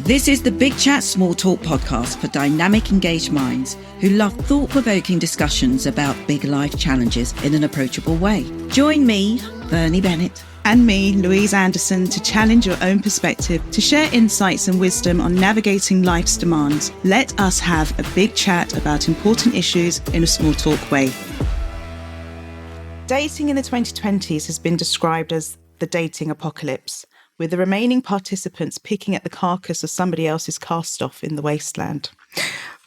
This is the Big Chat Small Talk podcast for dynamic, engaged minds who love thought-provoking discussions about big life challenges in an approachable way. Join me, Bernie Bennett, and me, Louise Anderson, to challenge your own perspective, to share insights and wisdom on navigating life's demands. Let us have a big chat about important issues in a small talk way. Dating in the 2020s has been described as the dating apocalypse, with the remaining participants picking at the carcass of somebody else's cast-off in the wasteland.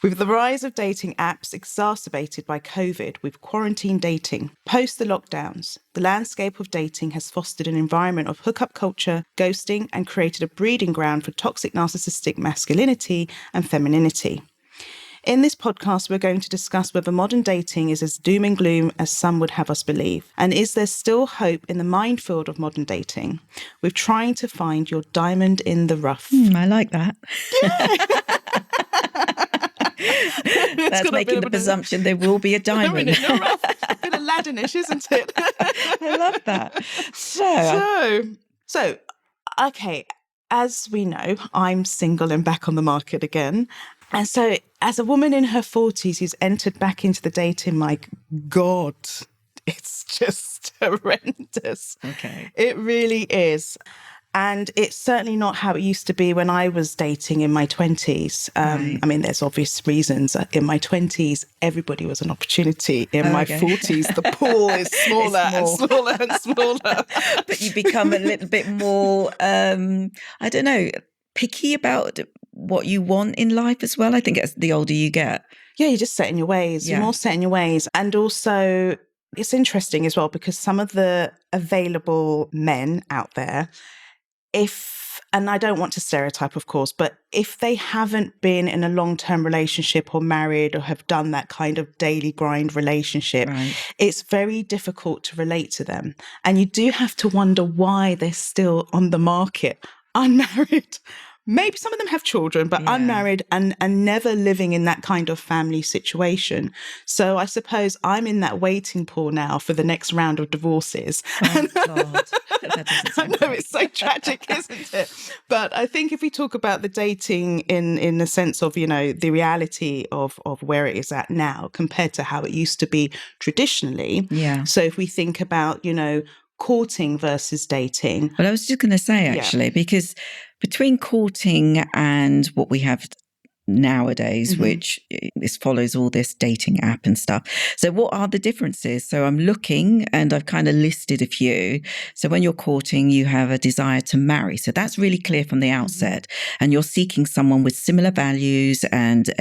With the rise of dating apps exacerbated by COVID with quarantine dating, post the lockdowns, the landscape of dating has fostered an environment of hookup culture, ghosting, and created a breeding ground for toxic narcissistic masculinity and femininity. In this podcast, we're going to discuss whether modern dating is as doom and gloom as some would have us believe. And is there still hope in the minefield of modern dating? We're trying to find your diamond in the rough. I like that. That's making the presumption there will be a diamond. A bit Aladdin-ish, isn't it? I love that. So, okay, as we know, I'm single and back on the market again. And so as a woman in her 40s who's entered back into the dating, my God, it's just horrendous. Okay. It really is. And it's certainly not how it used to be when I was dating in my 20s. Right. I mean, there's obvious reasons. In my 20s, everybody was an opportunity. In my 40s, the pool is smaller and smaller and smaller. But you become a little bit more, picky about what you want in life as well. I think as the older you get. Yeah, you're just set in your ways. Yeah. You're more set in your ways. And also, it's interesting as well because some of the available men out there, and I don't want to stereotype, of course, but if they haven't been in a long-term relationship or married or have done that kind of daily grind relationship, right, it's very difficult to relate to them. And you do have to wonder why they're still on the market, unmarried. Maybe some of them have children, but unmarried and never living in that kind of family situation. So I suppose I'm in that waiting pool now for the next round of divorces. Oh, God. That doesn't sound I know, great. it's so tragic, isn't it? But I think if we talk about the dating in the sense of, the reality of where it is at now compared to how it used to be traditionally. Yeah. So if we think about, courting versus dating. Well, I was just going to say, actually, because between courting and what we have nowadays, which this follows all this dating app and stuff. So what are the differences? So I'm looking and I've kind of listed a few. So when you're courting, you have a desire to marry. So that's really clear from the outset. And you're seeking someone with similar values and,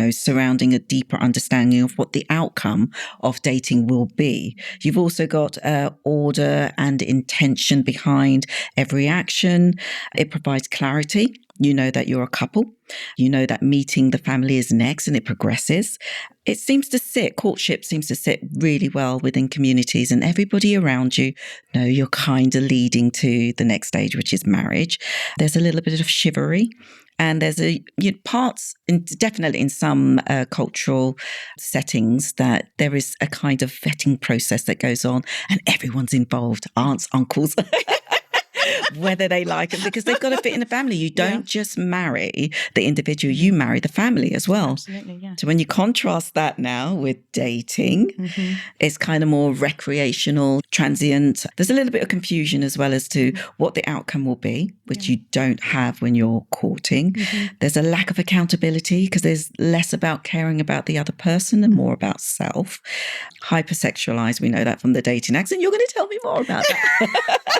surrounding a deeper understanding of what the outcome of dating will be. You've also got order and intention behind every action. It provides clarity. You know that you're a couple. You know that meeting the family is next and it progresses. Courtship seems to sit really well within communities and everybody around you know you're kind of leading to the next stage, which is marriage. There's a little bit of chivalry. And there's definitely in some cultural settings that there is a kind of vetting process that goes on and everyone's involved, aunts, uncles, whether they like it, because they've got to fit in a family. You don't just marry the individual, you marry the family as well. Absolutely, yeah. So when you contrast that now with dating, it's kind of more recreational, transient. There's a little bit of confusion as well as to what the outcome will be, which you don't have when you're courting. There's a lack of accountability because there's less about caring about the other person and more about self. Hypersexualized, we know that from the dating accent. You're going to tell me more about that.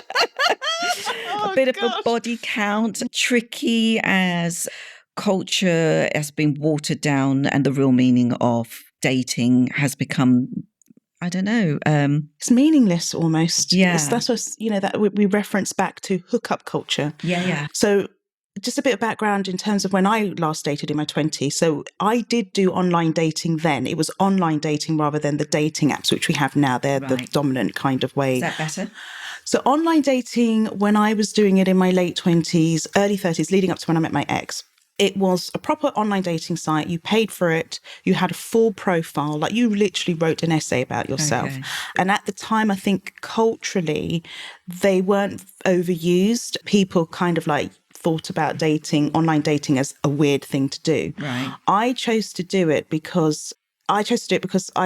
A bit of a body count, tricky as culture has been watered down and the real meaning of dating has become, I don't know. It's meaningless almost. Yeah. That's what, that we reference back to hookup culture. Yeah. So just a bit of background in terms of when I last dated in my 20s. So I did do online dating then. It was online dating rather than the dating apps, which we have now. They're the dominant kind of way. Is that better? So online dating, when I was doing it in my late 20s, early 30s, leading up to when I met my ex, it was a proper online dating site. You paid for it. You had a full profile. Like you literally wrote an essay about yourself. Okay. And at the time, I think culturally, they weren't overused. People kind of like thought about dating, online dating, as a weird thing to do. Right. I chose to do it because I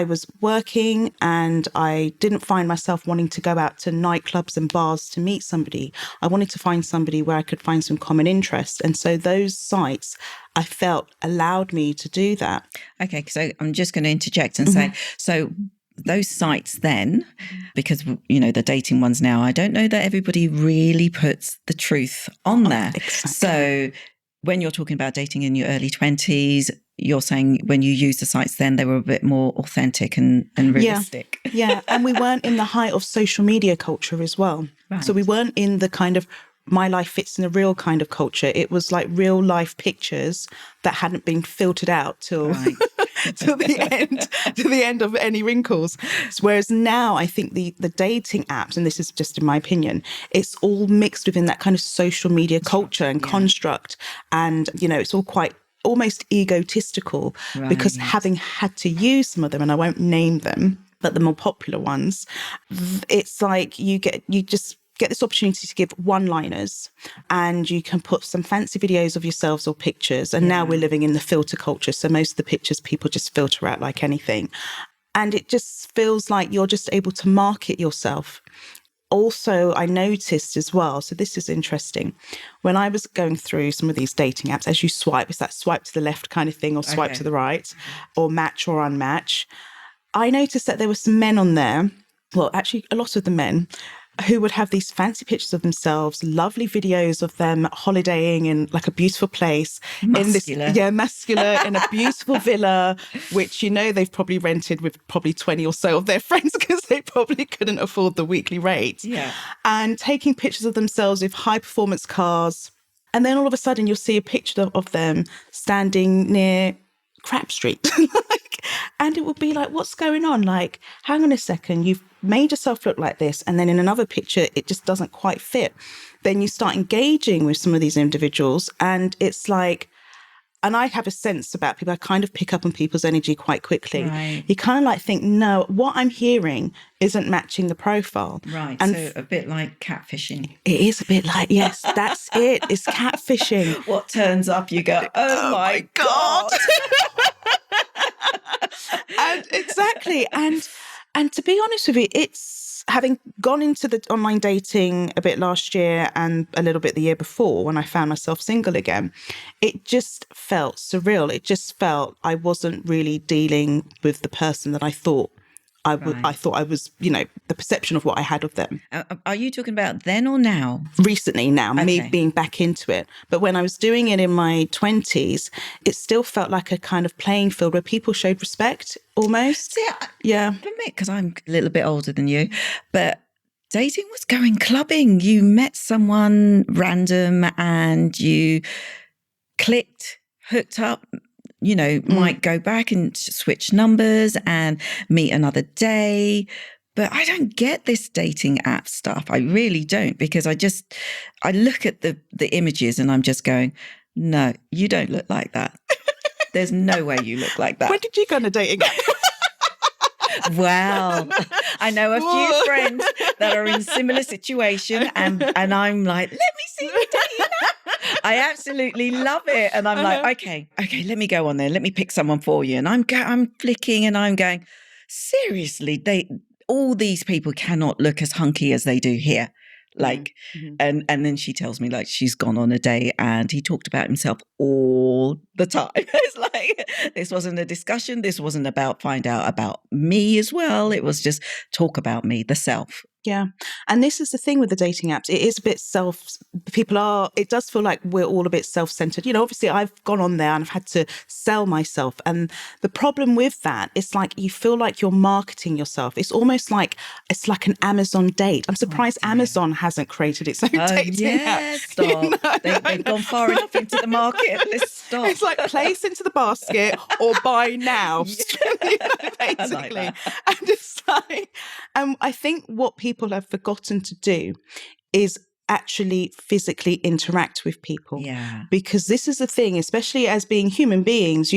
was working and I didn't find myself wanting to go out to nightclubs and bars to meet somebody. I wanted to find somebody where I could find some common interest. And so those sites, I felt, allowed me to do that. Okay, so I'm just going to interject and say, so those sites then, because, the dating ones now, I don't know that everybody really puts the truth on there. Exactly. So when you're talking about dating in your early 20s, you're saying when you used the sites then, they were a bit more authentic and realistic. Yeah. And we weren't in the height of social media culture as well. Right. So we weren't in the kind of my life fits in a real kind of culture. It was like real life pictures that hadn't been filtered out till the end of any wrinkles. Whereas now I think the dating apps, and this is just in my opinion, it's all mixed within that kind of social media culture and construct. And, it's all quite almost egotistical, because having had to use some of them, and I won't name them, but the more popular ones, it's like you just get this opportunity to give one-liners, and you can put some fancy videos of yourselves or pictures. And now we're living in the filter culture. So most of the pictures people just filter out like anything. And it just feels like you're just able to market yourself. Also, I noticed as well, so this is interesting, when I was going through some of these dating apps, as you swipe, it's that swipe to the left kind of thing, or swipe to the right, or match or unmatch. I noticed that there were some men on there, well, actually a lot of the men, who would have these fancy pictures of themselves, lovely videos of them holidaying in like a beautiful place. Muscular. In a beautiful villa, which, they've probably rented with probably 20 or so of their friends, because they probably couldn't afford the weekly rate. Yeah. And taking pictures of themselves with high performance cars. And then all of a sudden you'll see a picture of them standing near Crap Street. And it would be like, what's going on? Like, hang on a second, you've made yourself look like this, and then in another picture, it just doesn't quite fit. Then you start engaging with some of these individuals, and it's like, and I have a sense about people, I kind of pick up on people's energy quite quickly. Right. You kind of like think, no, what I'm hearing isn't matching the profile. Right, and so a bit like catfishing. It is a bit like, yes, that's it. It's catfishing. What turns up, you go, oh my God. And exactly. And to be honest with you, it's having gone into the online dating a bit last year and a little bit the year before, when I found myself single again, it just felt surreal. It just felt I wasn't really dealing with the person that I thought I would. Right. I thought I was, the perception of what I had of them. Are you talking about then or now? Recently now, me being back into it. But when I was doing it in my 20s, it still felt like a kind of playing field where people showed respect almost. Yeah. For me, because I'm a little bit older than you, but dating was going clubbing. You met someone random and you clicked, hooked up, might go back and switch numbers and meet another day. But I don't get this dating app stuff. I really don't, because I look at the images and I'm just going, no, you don't look like that. There's no way you look like that. When did you go on a dating app? Well, I know a few friends that are in similar situation, and I'm like, let me see you dating app. I absolutely love it. And I'm like, okay, let me go on there. Let me pick someone for you. And I'm flicking and I'm going, seriously, all these people cannot look as hunky as they do here. Like, and then she tells me like she's gone on a date and he talked about himself all the time. It's like, this wasn't a discussion. This wasn't about find out about me as well. It was just talk about me, the self. Yeah. And this is the thing with the dating apps. It is a bit it does feel like we're all a bit self-centered. Obviously I've gone on there and I've had to sell myself. And the problem with that, it's like you feel like you're marketing yourself. It's almost like it's like an Amazon date. I'm surprised Amazon hasn't created its own dating app. Stop. They've gone far enough into the market. Let's stop. It's like place into the basket or buy now. Basically. Like and it's like, I think what people have forgotten to do is actually physically interact with people. Yeah. Because this is the thing, especially as being human beings,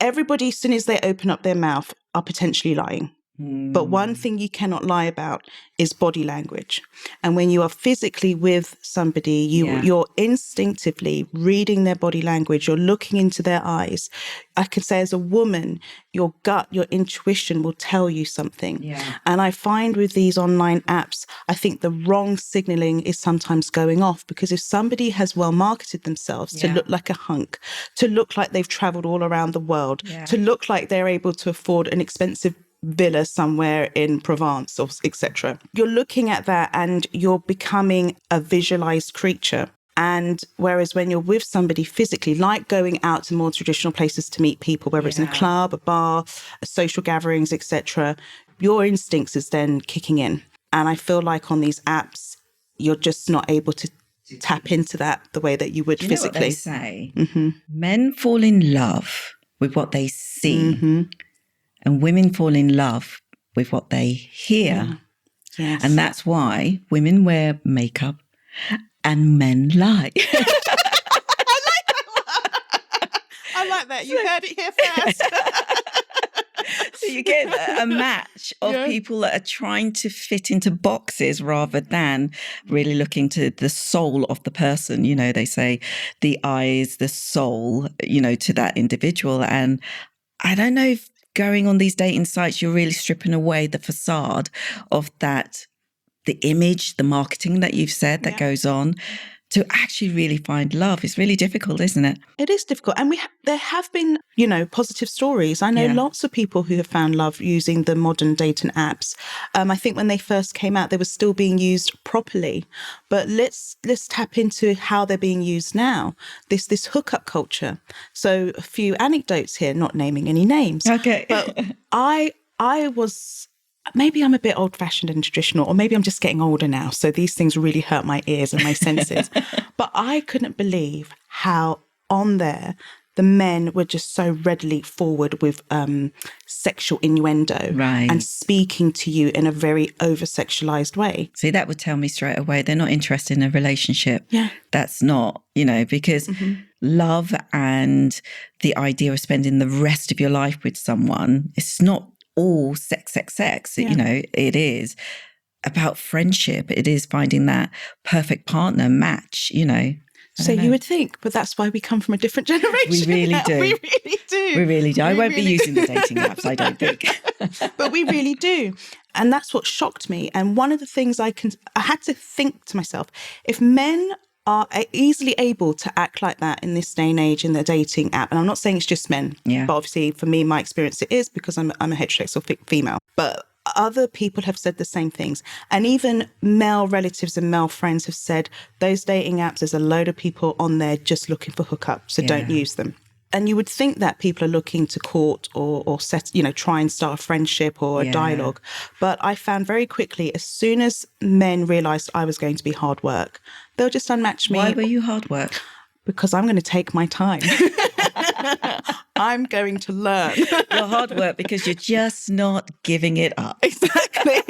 everybody, as soon as they open up their mouth, are potentially lying. But one thing you cannot lie about is body language. And when you are physically with somebody, you're instinctively reading their body language. You're looking into their eyes. I can say as a woman, your gut, your intuition will tell you something. Yeah. And I find with these online apps, I think the wrong signaling is sometimes going off, because if somebody has well marketed themselves to look like a hunk, to look like they've traveled all around the world, to look like they're able to afford an expensive villa somewhere in Provence or etc. You're looking at that and you're becoming a visualized creature. And whereas when you're with somebody physically, like going out to more traditional places to meet people, whether it's in a club, a bar, a social gatherings, etc., your instincts is then kicking in. And I feel like on these apps, you're just not able to tap into that the way that you would physically. Know what they say? Men fall in love with what they see. And women fall in love with what they hear. Yes. And that's why women wear makeup and men lie. I like that. You heard it here first. So you get a match of people that are trying to fit into boxes rather than really looking to the soul of the person. You know, they say the eyes, the soul, you know, to that individual. And I don't know if going on these dating sites, you're really stripping away the facade of that, the image, the marketing that you've said that goes on, to actually really find love. It's really difficult, isn't it? It is difficult. And there have been, you know, positive stories. I know lots of people who have found love using the modern dating apps. I think when they first came out, they were still being used properly. But let's tap into how they're being used now. This hookup culture. So a few anecdotes here, not naming any names. Okay. But I was... Maybe I'm a bit old-fashioned and traditional, or maybe I'm just getting older now. So these things really hurt my ears and my senses. But I couldn't believe how on there the men were just so readily forward with sexual innuendo and speaking to you in a very over-sexualized way. See, that would tell me straight away they're not interested in a relationship. Yeah. That's not, you know, because love and the idea of spending the rest of your life with someone, it's not all sex. You know, it is about friendship. It is finding that perfect partner match, you know. So you would think, but that's why we come from a different generation. We really do. We really do. We really do. I won't be using the dating apps, I don't think. But we really do. And that's what shocked me. And one of the things I had to think to myself, if men are easily able to act like that in this day and age in the dating app. And I'm not saying it's just men, but obviously for me, my experience it is, because I'm a heterosexual female. But other people have said the same things. And even male relatives and male friends have said, those dating apps, there's a load of people on there just looking for hookups, so don't use them. And you would think that people are looking to court or set, you know, try and start a friendship or a dialogue. But I found very quickly, as soon as men realised I was going to be hard work, they'll just unmatch me. Why were you hard work? Because I'm going to take my time. I'm going to learn. You're hard work because you're just not giving it up. Exactly.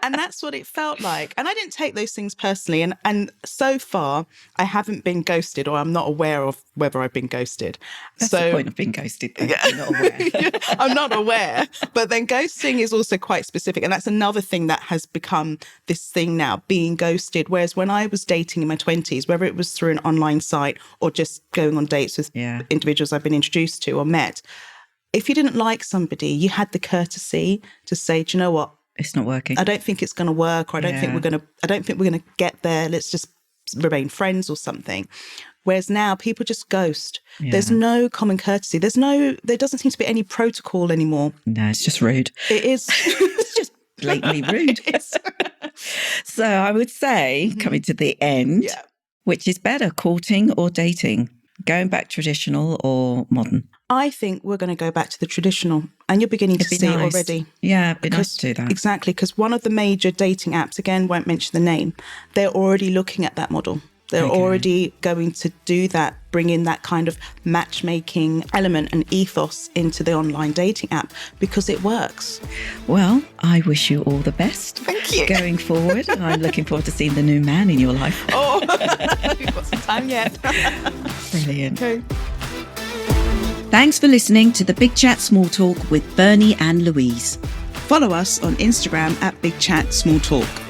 And that's what it felt like. And I didn't take those things personally. And so far, I haven't been ghosted, or I'm not aware of whether I've been ghosted. That's the point of being ghosted, though. You're not aware. I'm not aware. But then ghosting is also quite specific. And that's another thing that has become this thing now, being ghosted. Whereas when I was dating in my 20s, whether it was through an online site or just going on dates with individuals I've been introduced to or met, if you didn't like somebody, you had the courtesy to say, do you know what? It's not working. I don't think it's going to work, or I don't think we're going to get there. Let's just remain friends or something. Whereas now people just ghost. Yeah. There's no common courtesy. There doesn't seem to be any protocol anymore. No, it's just rude. It is. It's just blatantly rude. So I would say, coming to the end, which is better, courting or dating? Going back traditional or modern? I think we're going to go back to the traditional, and you're beginning to see it already. Yeah, it'd be nice to do that. Exactly, because one of the major dating apps, again, won't mention the name, they're already looking at that model. They're already going to do that, bring in that kind of matchmaking element and ethos into the online dating app, because it works. Well, I wish you all the best. Thank you. Going forward. I'm looking forward to seeing the new man in your life. Oh, we've got some time yet. Brilliant. Okay. Thanks for listening to the Big Chat Small Talk with Bernie and Louise. Follow us on Instagram at Big Chat Small Talk.